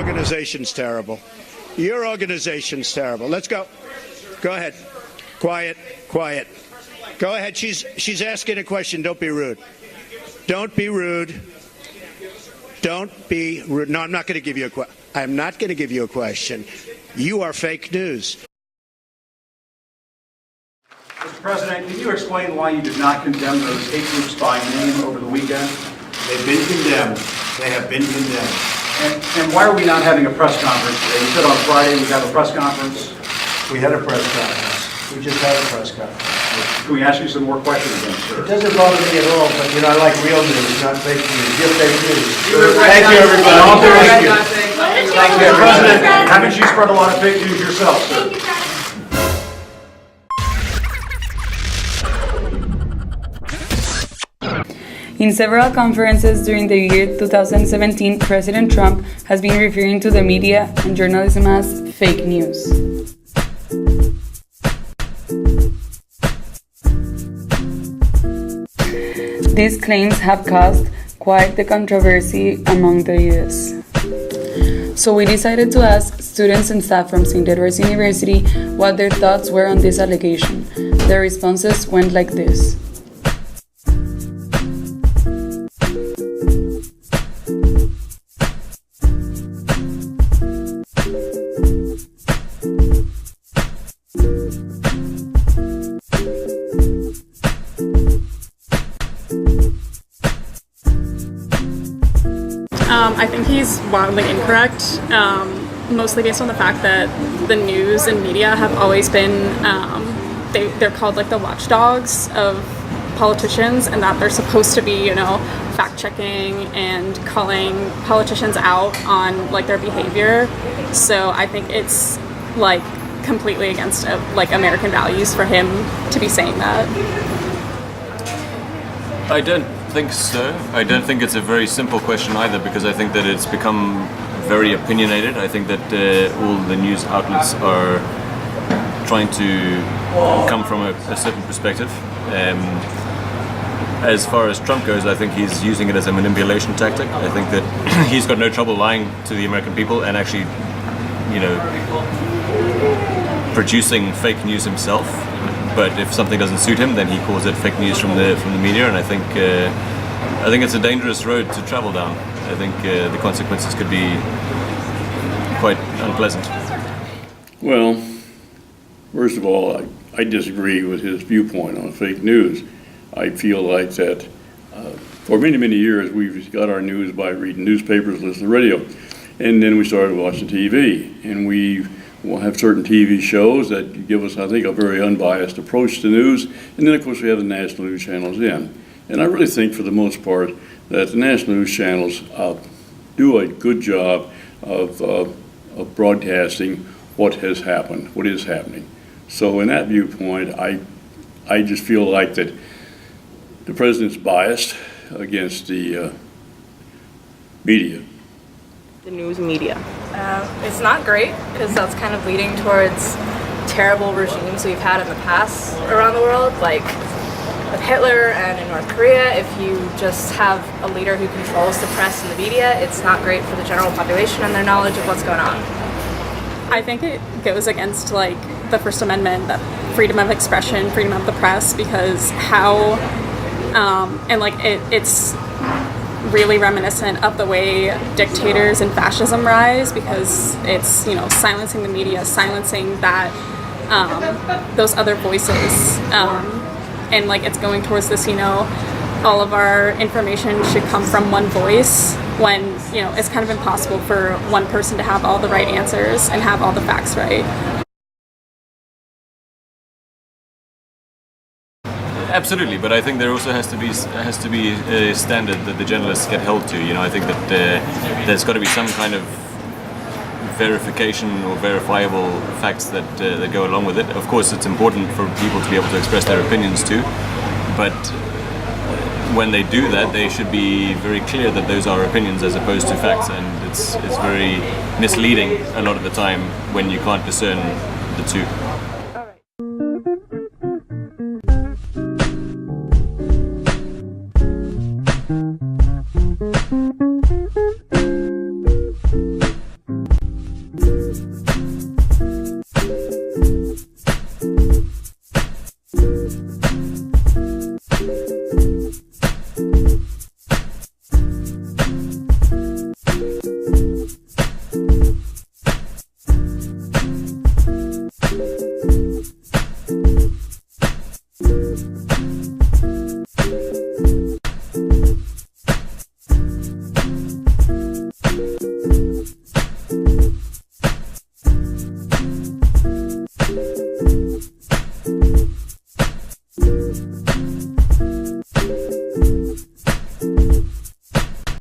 organization's terrible. Your organization's terrible. Let's go. Go ahead. Quiet. Quiet. Go ahead. She's asking a question. Don't be rude. Don't be rude. Don't be rude. No, I'm not going to give you a question. I'm not going to give you a question. You are fake news. Mr. President, can you explain why you did not condemn those hate groups by name over the weekend? They've been condemned. They have been condemned. And why are we not having a press conference today? You said on Friday we'd have a press conference. We had a press conference. We just had a press conference. Can we ask you some more questions then, sir? It doesn't bother me at all, but I like real news, not fake news. You're fake news. Thank you, everybody. Thank you, President. Haven't you spread a lot of fake news yourself, sir? In several conferences during the year 2017, President Trump has been referring to the media and journalism as fake news. These claims have caused quite the controversy among the US. So we decided to ask students and staff from St. Edward's University what their thoughts were on this allegation. Their responses went like this. I think he's wildly incorrect, mostly based on the fact that the news and media have always been, they're called like the watchdogs of politicians, and that they're supposed to be, fact-checking and calling politicians out on like their behavior. So I think it's like completely against like American values for him to be saying that. I don't think so. I don't think it's a very simple question either, because I think that it's become very opinionated. I think that all the news outlets are trying to come from a certain perspective. As far as Trump goes, I think he's using it as a manipulation tactic. I think that he's got no trouble lying to the American people and actually, producing fake news himself. But if something doesn't suit him, then he calls it fake news from the media, and I think it's a dangerous road to travel down. I think the consequences could be quite unpleasant. Well, first of all, I disagree with his viewpoint on fake news. I feel like that for many, many years we've got our news by reading newspapers, listening to the radio, and then we started watching TV, and we'll have certain TV shows that give us, I think, a very unbiased approach to news. And then, of course, we have the national news channels in. And I really think, for the most part, that the national news channels do a good job of broadcasting what has happened, what is happening. So in that viewpoint, I just feel like that the president's biased against the media. The news media. It's not great, because that's kind of leading towards terrible regimes we've had in the past around the world, like with Hitler and in North Korea. If you just have a leader who controls the press and the media, it's not great for the general population and their knowledge of what's going on. I think it goes against like the First Amendment, that freedom of expression, freedom of the press, because it's really reminiscent of the way dictators and fascism rise, because it's silencing the media, silencing that those other voices, and like it's going towards this all of our information should come from one voice, when it's kind of impossible for one person to have all the right answers and have all the facts right. Absolutely, but I think there also has to be a standard that the journalists get held to. I think that there's got to be some kind of verification or verifiable facts that go along with it. Of course, it's important for people to be able to express their opinions too, but when they do that, they should be very clear that those are opinions as opposed to facts, and it's very misleading a lot of the time when you can't discern the two.